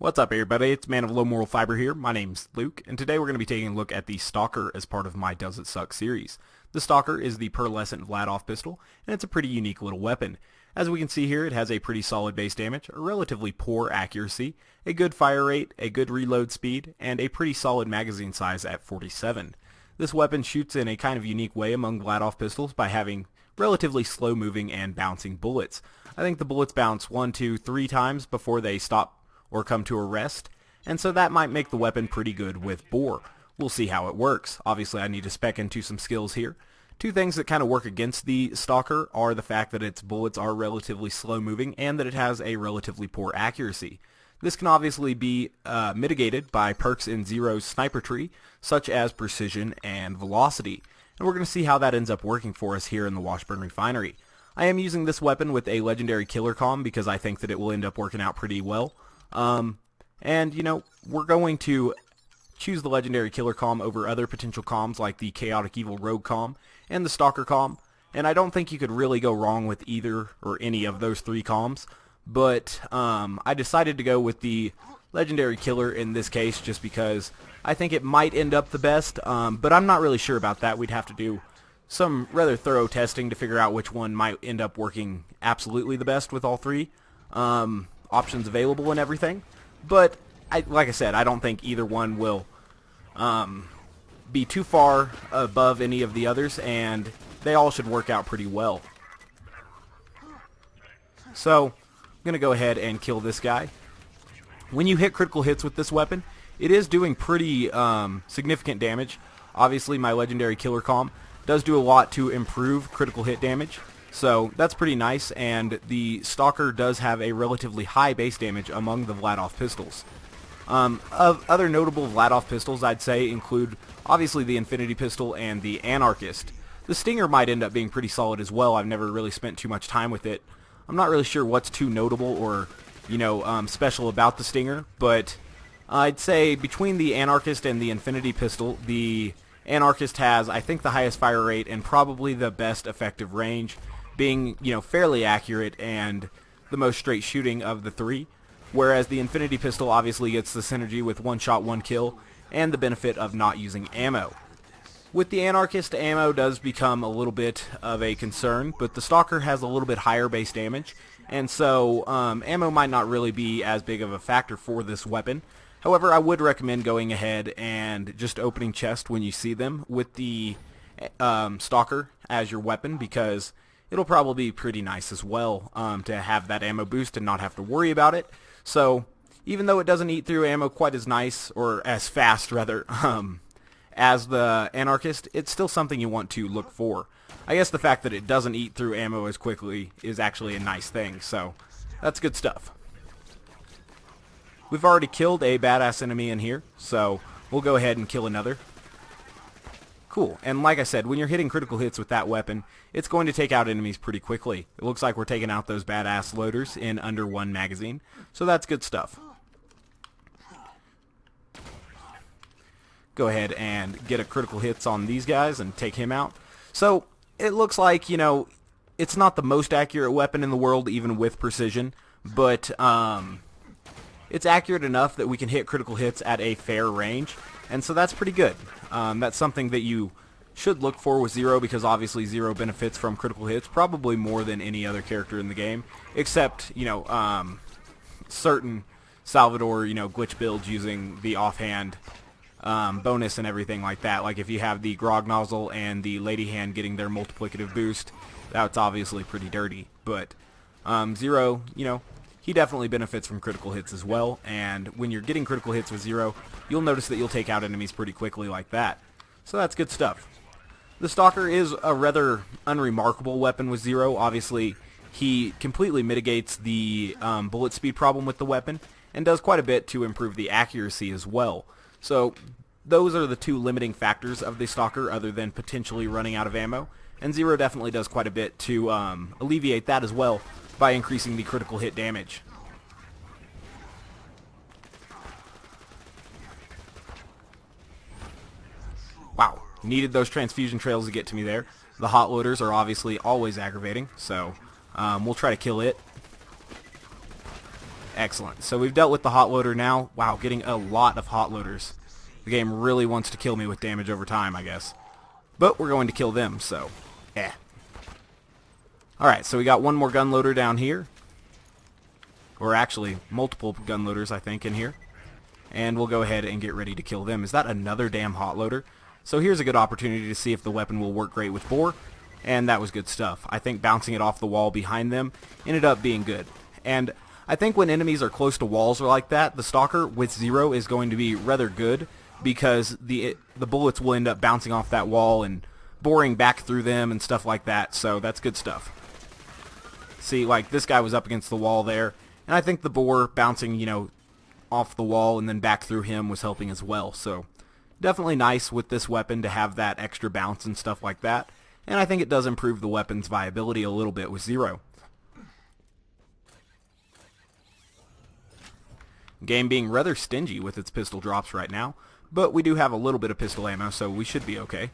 What's up everybody, it's Man of Low Moral Fiber here. My name's Luke, and today we're going to be taking a look at the Stalker as part of my Does It Suck series. The Stalker is the Pearlescent Vladof Pistol, and it's a pretty unique little weapon. As we can see here, it has a pretty solid base damage, a relatively poor accuracy, a good fire rate, a good reload speed, and a pretty solid magazine size at 47. This weapon shoots in a kind of unique way among Vladof pistols by having relatively slow moving and bouncing bullets. I think the bullets bounce 1, 2, 3 times before they stop or come to a rest, and so that might make the weapon pretty good with bore. We'll see how it works. Obviously I need to spec into some skills here. Two things that kind of work against the Stalker are the fact that its bullets are relatively slow moving and that it has a relatively poor accuracy. This can obviously be mitigated by perks in Zero's sniper tree, such as precision and velocity, and we're going to see how that ends up working for us here in the Washburn Refinery. I am using this weapon with a legendary killer comm because I think that it will end up working out pretty well. And you know, we're going to choose the legendary killer comm over other potential comms like the chaotic evil rogue comm and the stalker comm, and I don't think you could really go wrong with either or any of those three comms, but I decided to go with the legendary killer in this case just because I think it might end up the best, but I'm not really sure about that. We'd have to do some rather thorough testing to figure out which one might end up working absolutely the best with all three options available and everything, but like I said, I don't think either one will be too far above any of the others, and they all should work out pretty well. So I'm gonna go ahead and kill this guy. When you hit critical hits with this weapon, it is doing pretty significant damage. Obviously my legendary killer comm does do a lot to improve critical hit damage, so that's pretty nice, and the Stalker does have a relatively high base damage among the Vladof pistols. Of other notable Vladof pistols I'd say include obviously the Infinity Pistol and the Anarchist. The Stinger might end up being pretty solid as well. I've never really spent too much time with it. I'm not really sure what's too notable or, you know, special about the Stinger, but I'd say between the Anarchist and the Infinity Pistol, the Anarchist has, I think, the highest fire rate and probably the best effective range, being, you know, fairly accurate and the most straight shooting of the three, whereas the Infinity Pistol obviously gets the synergy with one shot, one kill, and the benefit of not using ammo. With the Anarchist, ammo does become a little bit of a concern, but the Stalker has a little bit higher base damage, and so ammo might not really be as big of a factor for this weapon. However, I would recommend going ahead and just opening chests when you see them with the Stalker as your weapon, because it'll probably be pretty nice as well to have that ammo boost and not have to worry about it. So even though it doesn't eat through ammo quite as nice, or as fast rather, as the Anarchist, it's still something you want to look for. I guess the fact that it doesn't eat through ammo as quickly is actually a nice thing, so that's good stuff. We've already killed a badass enemy in here, so we'll go ahead and kill another. Cool, and like I said, when you're hitting critical hits with that weapon, it's going to take out enemies pretty quickly. It looks like we're taking out those badass loaders in under one magazine, so that's good stuff. Go ahead and get a critical hits on these guys and take him out. So it looks like, you know, it's not the most accurate weapon in the world, even with precision, but it's accurate enough that we can hit critical hits at a fair range, and so that's pretty good. That's something that you should look for with Zero, because obviously Zero benefits from critical hits probably more than any other character in the game, except, you know, certain Salvador, you know, glitch builds using the offhand bonus and everything like that. Like if you have the Grog Nozzle and the Lady Hand getting their multiplicative boost, that's obviously pretty dirty. But Zero, you know, he definitely benefits from critical hits as well, and when you're getting critical hits with Zero, you'll notice that you'll take out enemies pretty quickly like that. So that's good stuff. The Stalker is a rather unremarkable weapon with Zero. Obviously, he completely mitigates the bullet speed problem with the weapon, and does quite a bit to improve the accuracy as well. So those are the two limiting factors of the Stalker, other than potentially running out of ammo, and Zero definitely does quite a bit to alleviate that as well, by increasing the critical hit damage. Wow, needed those transfusion trails to get to me there. The hot loaders are obviously always aggravating, so we'll try to kill it Excellent. So we've dealt with the hot loader now. Wow, getting a lot of hot loaders. The game really wants to kill me with damage over time, I guess. But we're going to kill them, so Alright, so we got one more gun loader down here. Or actually, multiple gun loaders, I think, in here. And we'll go ahead and get ready to kill them. Is that another damn hot loader? So here's a good opportunity to see if the weapon will work great with Boar. And that was good stuff. I think bouncing it off the wall behind them ended up being good. And I think when enemies are close to walls or like that, the Stalker with 0 is going to be rather good, because the bullets will end up bouncing off that wall and boring back through them and stuff like that. So that's good stuff. See, like, this guy was up against the wall there, and I think the Boar bouncing, you know, off the wall and then back through him was helping as well. So definitely nice with this weapon to have that extra bounce and stuff like that. And I think it does improve the weapon's viability a little bit with 0. Game being rather stingy with its pistol drops right now, but we do have a little bit of pistol ammo, so we should be okay.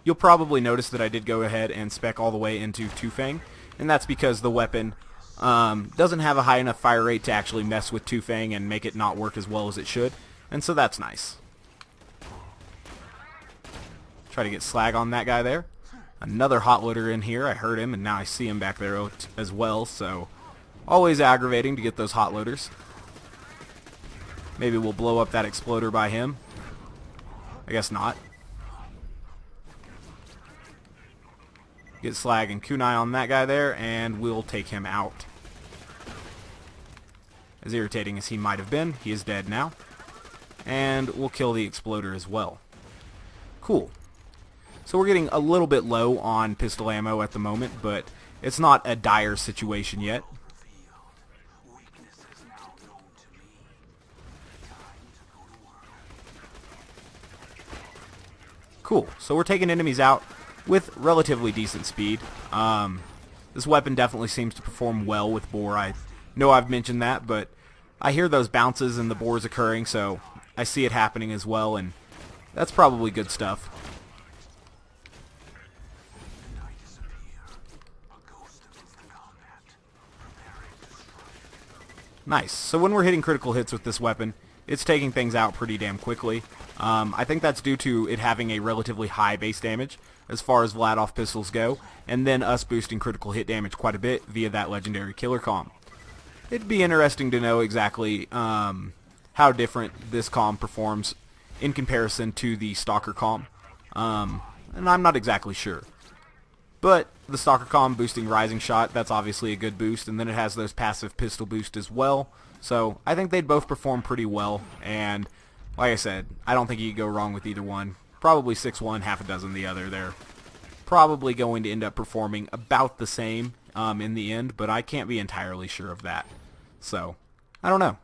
You'll probably notice that I did go ahead and spec all the way into Two-Fang, and that's because the weapon doesn't have a high enough fire rate to actually mess with Two-Fang and make it not work as well as it should, and so that's nice. Try to get slag on that guy there. Another hot loader in here. I heard him, and now I see him back there as well, so always aggravating to get those hot loaders. Maybe we'll blow up that exploder by him. I guess not. Get slag and kunai on that guy there, and we'll take him out. As irritating as he might have been, he is dead now. And we'll kill the exploder as well. Cool. So we're getting a little bit low on pistol ammo at the moment, but it's not a dire situation yet. Cool. So we're taking enemies out with relatively decent speed. This weapon definitely seems to perform well with Boar. I know I've mentioned that, but I hear those bounces and the Boars occurring, so I see it happening as well, and that's probably good stuff. Nice. So when we're hitting critical hits with this weapon, it's taking things out pretty damn quickly. I think that's due to it having a relatively high base damage as far as Vladof pistols go, and then us boosting critical hit damage quite a bit via that legendary killer comm. It'd be interesting to know exactly how different this comm performs in comparison to the Stalker comm, and I'm not exactly sure. But the Stalker comm boosting Rising Shot, that's obviously a good boost, and then it has those passive pistol boost as well. So I think they'd both perform pretty well, and like I said, I don't think you could go wrong with either one. Probably 6-1, half a dozen the other. They're probably going to end up performing about the same in the end, but I can't be entirely sure of that. So, I don't know.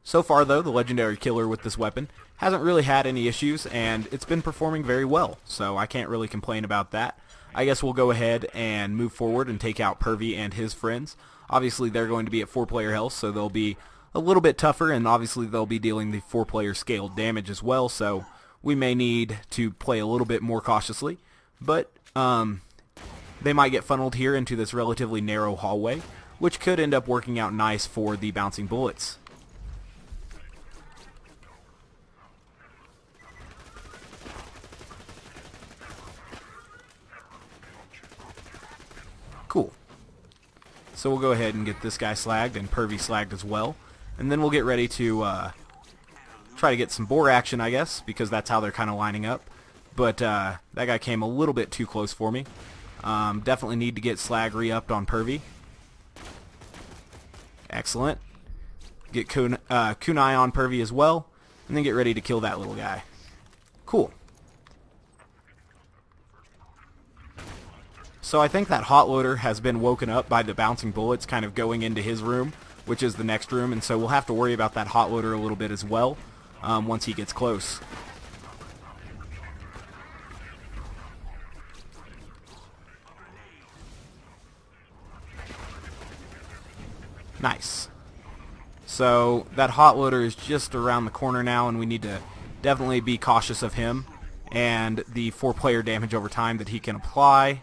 So far, though, the legendary killer with this weapon hasn't really had any issues, and it's been performing very well, so I can't really complain about that. I guess we'll go ahead and move forward and take out Pervy and his friends. Obviously, they're going to be at 4-player health, so they'll be a little bit tougher, and obviously they'll be dealing the 4-player scaled damage as well, so we may need to play a little bit more cautiously. But they might get funneled here into this relatively narrow hallway, which could end up working out nice for the bouncing bullets. Cool. So we'll go ahead and get this guy slagged and Pervy slagged as well. And then we'll get ready to try to get some Boar action, I guess, because that's how they're kind of lining up. But that guy came a little bit too close for me. Definitely need to get slag re-upped on Pervy. Excellent. Get kunai on Pervy as well. And then get ready to kill that little guy. Cool. So I think that hot loader has been woken up by the bouncing bullets kind of going into his room, which is the next room, and so we'll have to worry about that hot loader a little bit as well once he gets close. Nice. So that hot loader is just around the corner now, and we need to definitely be cautious of him and the 4-player damage over time that he can apply.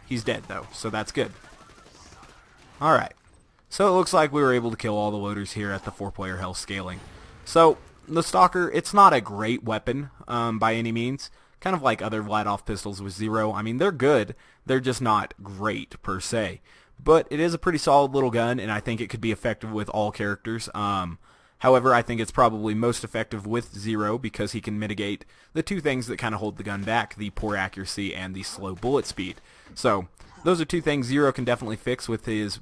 He's dead though, so that's good. Alright, so it looks like we were able to kill all the loaders here at the 4-player health scaling. So, the Stalker, it's not a great weapon by any means. Kind of like other Vladof pistols with 0. I mean, they're good, they're just not great per se. But it is a pretty solid little gun, and I think it could be effective with all characters. However, I think it's probably most effective with 0 because he can mitigate the two things that kind of hold the gun back, the poor accuracy and the slow bullet speed. So, those are two things 0 can definitely fix with his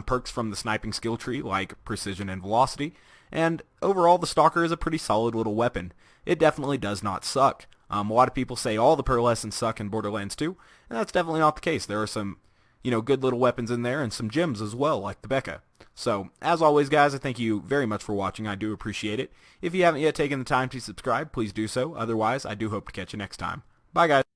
perks from the sniping skill tree, like precision and velocity. And overall, the Stalker is a pretty solid little weapon. It definitely does not suck. A lot of people say all the Pearlescents suck in Borderlands 2, and that's definitely not the case. There are some, good little weapons in there and some gems as well, like the Becca. So, as always, guys, I thank you very much for watching. I do appreciate it. If you haven't yet taken the time to subscribe, please do so. Otherwise, I do hope to catch you next time. Bye, guys.